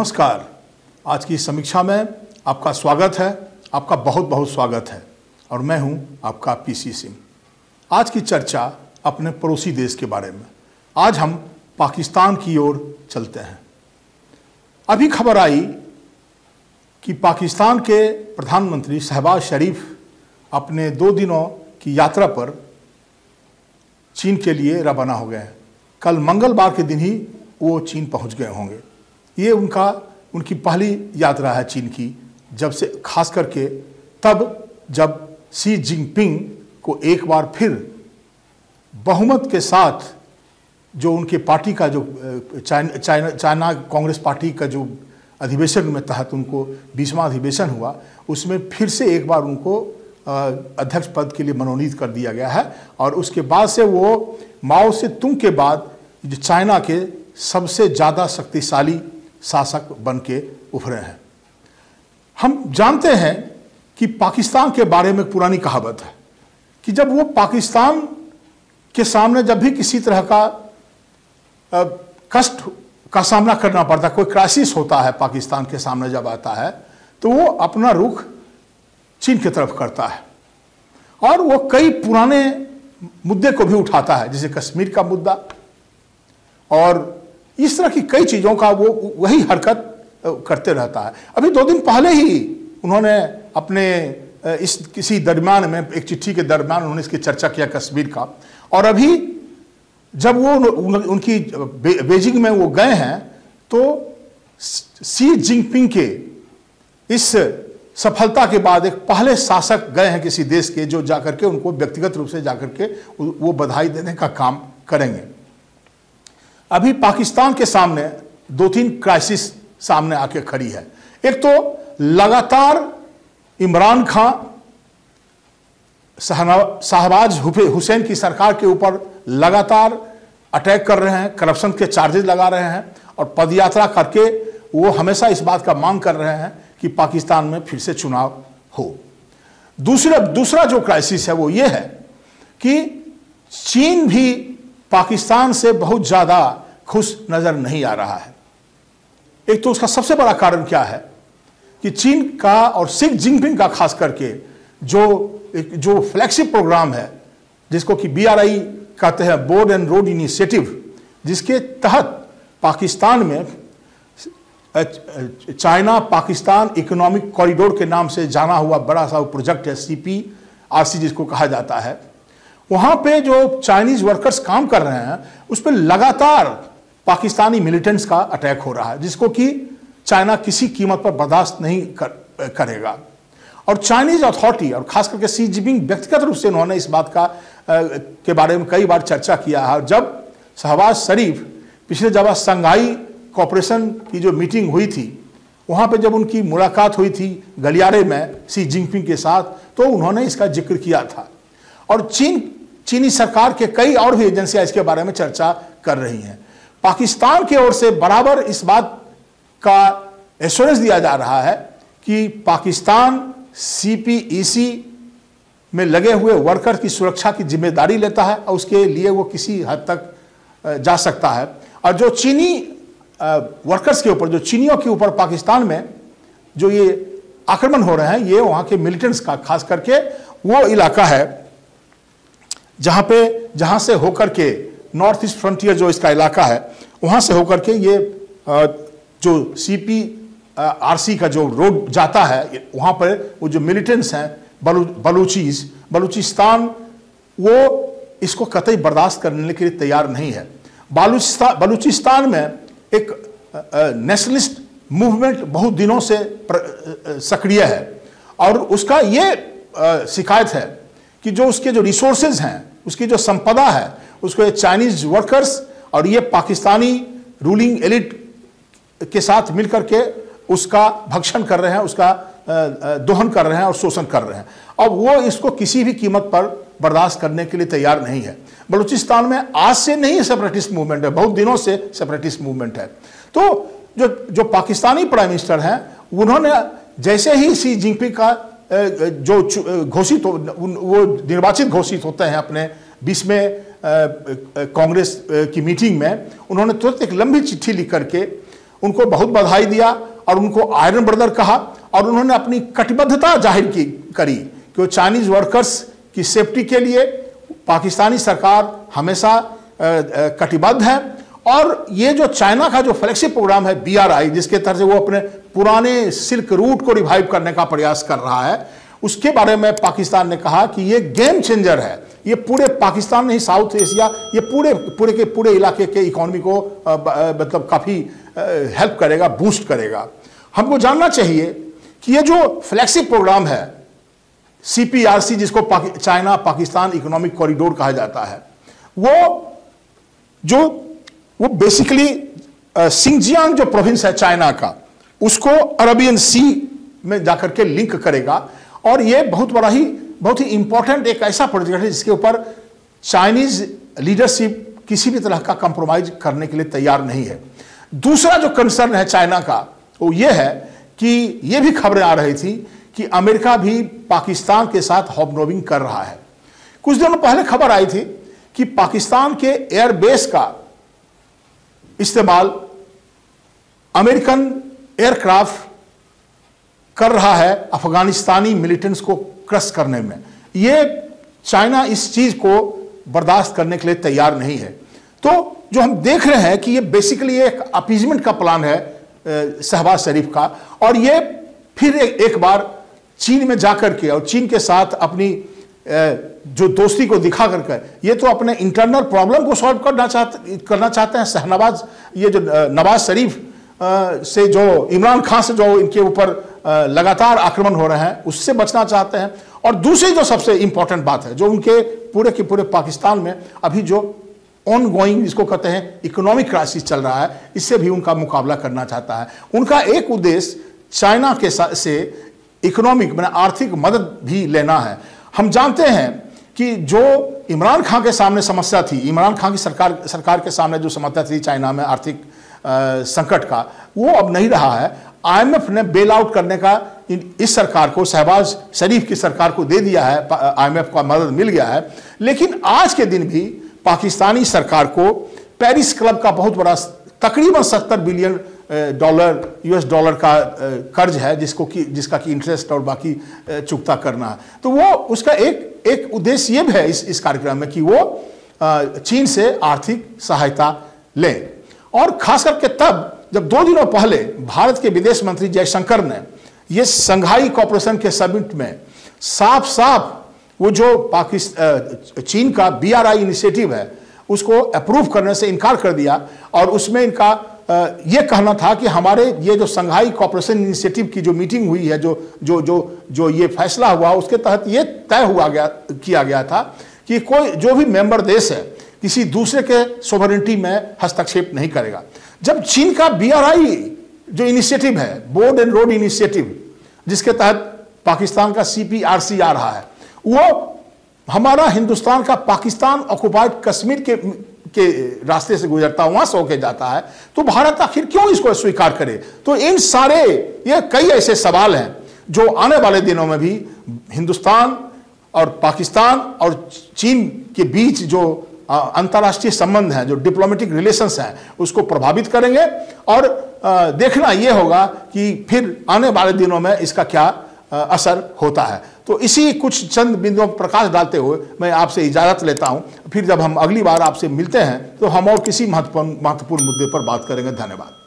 नमस्कार। आज की समीक्षा में आपका स्वागत है, आपका बहुत बहुत स्वागत है और मैं हूं आपका पीसी सिंह। आज की चर्चा अपने पड़ोसी देश के बारे में। आज हम पाकिस्तान की ओर चलते हैं। अभी खबर आई कि पाकिस्तान के प्रधानमंत्री शहबाज शरीफ अपने 2 दिनों की यात्रा पर चीन के लिए रवाना हो गए हैं। कल मंगलवार के दिन ही वो चीन पहुंच गए होंगे। ये उनकी पहली यात्रा है चीन की, जब से खास करके तब जब शी जिनपिंग को एक बार फिर बहुमत के साथ जो उनके पार्टी का जो चाइना कांग्रेस पार्टी का जो अधिवेशन में तहत उनको 20वां अधिवेशन हुआ, उसमें फिर से एक बार उनको अध्यक्ष पद के लिए मनोनीत कर दिया गया है। और उसके बाद से वो माओ से तुंग के बाद जो चाइना के सबसे ज़्यादा शक्तिशाली शासक बन के उभरे हैं। हम जानते हैं कि पाकिस्तान के बारे में पुरानी कहावत है कि जब वो पाकिस्तान के सामने जब भी किसी तरह का कष्ट का सामना करना पड़ता, कोई क्राइसिस होता है पाकिस्तान के सामने जब आता है, तो वो अपना रुख चीन की तरफ करता है और वो कई पुराने मुद्दे को भी उठाता है, जैसे कश्मीर का मुद्दा और इस तरह की कई चीज़ों का वो वही हरकत करते रहता है। अभी 2 दिन पहले ही उन्होंने अपने इस किसी दरमियान में एक चिट्ठी के दरमियान उन्होंने इसकी चर्चा किया कश्मीर का। और अभी जब वो उनकी बीजिंग में वो गए हैं तो शी जिनपिंग के इस सफलता के बाद एक पहले शासक गए हैं किसी देश के, जो जाकर के उनको व्यक्तिगत रूप से जाकर के वो बधाई देने का काम करेंगे। अभी पाकिस्तान के सामने 2-3 क्राइसिस सामने आके खड़ी है। एक तो लगातार इमरान खान शहबाज हुसैन की सरकार के ऊपर लगातार अटैक कर रहे हैं, करप्शन के चार्जेस लगा रहे हैं और पदयात्रा करके वो हमेशा इस बात का मांग कर रहे हैं कि पाकिस्तान में फिर से चुनाव हो। दूसरा जो क्राइसिस है वो ये है कि चीन भी पाकिस्तान से बहुत ज़्यादा खुश नज़र नहीं आ रहा है। एक तो उसका सबसे बड़ा कारण क्या है कि चीन का और शी जिनपिंग का खास करके जो फ्लैगशिप प्रोग्राम है, जिसको कि BRI कहते हैं, बोर्ड एंड रोड इनिशिएटिव, जिसके तहत पाकिस्तान में चाइना पाकिस्तान इकोनॉमिक कॉरिडोर के नाम से जाना हुआ बड़ा सा प्रोजेक्ट है, CPRC जिसको कहा जाता है। वहाँ पे जो चाइनीज वर्कर्स काम कर रहे हैं उस पर लगातार पाकिस्तानी मिलिटेंट्स का अटैक हो रहा है, जिसको कि चाइना किसी कीमत पर बर्दाश्त नहीं करेगा। और चाइनीज अथॉरिटी और खास करके शी जिनपिंग व्यक्तिगत रूप से उन्होंने इस बात के बारे में कई बार चर्चा किया है। जब शहबाज शरीफ पिछले जब संघाई कोऑपरेशन की जो मीटिंग हुई थी, वहाँ पे जब उनकी मुलाकात हुई थी गलियारे में शी जिनपिंग के साथ, तो उन्होंने इसका जिक्र किया था। और चीनी सरकार के कई और भी एजेंसियां इसके बारे में चर्चा कर रही हैं। पाकिस्तान की ओर से बराबर इस बात का एश्योरेंस दिया जा रहा है कि पाकिस्तान CPEC में लगे हुए वर्कर की सुरक्षा की जिम्मेदारी लेता है और उसके लिए वो किसी हद तक जा सकता है। और जो चीनी वर्कर्स के ऊपर, जो चीनियों के ऊपर पाकिस्तान में जो ये आक्रमण हो रहे हैं, ये वहाँ के मिलिटेंट्स का खास करके वो इलाका है जहाँ से होकर के नॉर्थ ईस्ट फ्रंटियर जो इसका इलाका है, वहाँ से होकर के ये जो CPRC का जो रोड जाता है, वहाँ पर वो जो मिलिटेंट्स हैं बलूचिस्तान, वो इसको कतई बर्दाश्त करने के लिए तैयार नहीं है। बलूचिस्तान में एक नेशनलिस्ट मूवमेंट बहुत दिनों से सक्रिय है और उसका ये शिकायत है कि जो उसके जो रिसोर्सेज हैं, उसकी जो संपदा है, उसको ये चाइनीज वर्कर्स और ये पाकिस्तानी रूलिंग एलिट के साथ मिलकर के उसका भक्षण कर रहे हैं, उसका दोहन कर रहे हैं और शोषण कर रहे हैं। अब वो इसको किसी भी कीमत पर बर्दाश्त करने के लिए तैयार नहीं है। बलूचिस्तान में आज से नहीं सेपरेटिस्ट मूवमेंट है, बहुत दिनों से सेपरेटिस्ट मूवमेंट है। तो जो पाकिस्तानी प्राइम मिनिस्टर हैं, उन्होंने जैसे ही शी जिनपिंग का जो घोषित वो निर्वाचित घोषित होते हैं अपने 20वें कांग्रेस की मीटिंग में, उन्होंने तुरंत एक लंबी चिट्ठी लिख करके उनको बहुत बधाई दिया और उनको आयरन ब्रदर कहा, और उन्होंने अपनी कटिबद्धता जाहिर करी कि वो चाइनीज वर्कर्स की सेफ्टी के लिए पाकिस्तानी सरकार हमेशा कटिबद्ध है। और ये जो चाइना का जो फ्लैगशिप प्रोग्राम है BRI, जिसके तहत से वो अपने पुराने सिल्क रूट को रिवाइव करने का प्रयास कर रहा है, उसके बारे में पाकिस्तान ने कहा कि ये गेम चेंजर है। ये पूरे पाकिस्तान नहीं, साउथ एशिया, ये पूरे इलाके के इकोनॉमी को मतलब काफ़ी हेल्प करेगा, बूस्ट करेगा। हमको जानना चाहिए कि ये जो फ्लैगशिप प्रोग्राम है CPRC, जिसको चाइना पाकिस्तान इकोनॉमिक कॉरिडोर कहा जाता है, वो बेसिकली सिंगजियांग जो प्रोविंस है चाइना का, उसको अरबियन सी में जाकर के लिंक करेगा। और ये बहुत ही इंपॉर्टेंट एक ऐसा प्रोजेक्ट है जिसके ऊपर चाइनीज लीडरशिप किसी भी तरह का कंप्रोमाइज करने के लिए तैयार नहीं है। दूसरा जो कंसर्न है चाइना का, वो ये है कि ये भी खबरें आ रही थी कि अमेरिका भी पाकिस्तान के साथ हॉबनॉबिंग कर रहा है। कुछ दिनों पहले खबर आई थी कि पाकिस्तान के एयरबेस का इस्तेमाल अमेरिकन एयरक्राफ्ट कर रहा है अफगानिस्तानी मिलिटेंट्स को क्रश करने में। ये चाइना इस चीज को बर्दाश्त करने के लिए तैयार नहीं है। तो जो हम देख रहे हैं कि ये बेसिकली एक अपीजमेंट का प्लान है शहबाज शरीफ का, और ये फिर एक बार चीन में जाकर के और चीन के साथ अपनी जो दोस्ती को दिखा करके ये तो अपने इंटरनल प्रॉब्लम को सॉल्व करना चाहते हैं। शहनवाज, ये जो नवाज शरीफ से जो इमरान खान से जो इनके ऊपर लगातार आक्रमण हो रहे हैं, उससे बचना चाहते हैं। और दूसरी जो सबसे इंपॉर्टेंट बात है, जो उनके पूरे के पूरे पाकिस्तान में अभी जो ऑन गोइंग, जिसको कहते हैं इकोनॉमिक क्राइसिस चल रहा है, इससे भी उनका मुकाबला करना चाहता है। उनका एक उद्देश्य चाइना के से इकोनॉमिक मैंने आर्थिक मदद भी लेना है। हम जानते हैं कि जो इमरान खान के सामने समस्या थी, इमरान खान की सरकार के सामने जो समस्या थी चाइना में आर्थिक संकट का, वो अब नहीं रहा है। IMF ने बेल आउट करने का इस सरकार को, शहबाज शरीफ की सरकार को दे दिया है, IMF का मदद मिल गया है। लेकिन आज के दिन भी पाकिस्तानी सरकार को पेरिस क्लब का बहुत बड़ा तकरीबन $70 बिलियन US डॉलर का कर्ज है, जिसका कि इंटरेस्ट और बाकी चुकता करना है। तो वो उसका एक उद्देश्य ये भी है इस कार्यक्रम में कि वो चीन से आर्थिक सहायता ले। और खास करके तब जब 2 दिनों पहले भारत के विदेश मंत्री जयशंकर ने ये संघाई कॉरपोरेशन के समिट में साफ साफ वो जो चीन का BRI इनिशिएटिव है उसको अप्रूव करने से इनकार कर दिया। और उसमें इनका ये कहना था कि हमारे ये जो संघाई कॉरपोरेशन इनिशिएटिव की जो मीटिंग हुई है, जो ये फैसला हुआ, उसके तहत ये तय किया गया था कि कोई जो भी मेंबर देश है किसी दूसरे के सोवरेनिटी में हस्तक्षेप नहीं करेगा। जब चीन का BRI जो इनिशिएटिव है, बोर्ड एंड रोड इनिशिएटिव, जिसके तहत पाकिस्तान का CPRC आ रहा है, वो हमारा हिंदुस्तान का पाकिस्तान ऑक्युपाइड कश्मीर के रास्ते से गुजरता, वहां से होके जाता है, तो भारत आखिर क्यों इसको स्वीकार करे? तो इन सारे ये कई ऐसे सवाल हैं जो आने वाले दिनों में भी हिंदुस्तान और पाकिस्तान और चीन के बीच जो अंतर्राष्ट्रीय संबंध हैं, जो डिप्लोमेटिक रिलेशंस हैं, उसको प्रभावित करेंगे। और देखना यह होगा कि फिर आने वाले दिनों में इसका क्या असर होता है। तो इसी कुछ चंद बिंदुओं पर प्रकाश डालते हुए मैं आपसे इजाज़त लेता हूं। फिर जब हम अगली बार आपसे मिलते हैं तो हम और किसी महत्वपूर्ण मुद्दे पर बात करेंगे। धन्यवाद।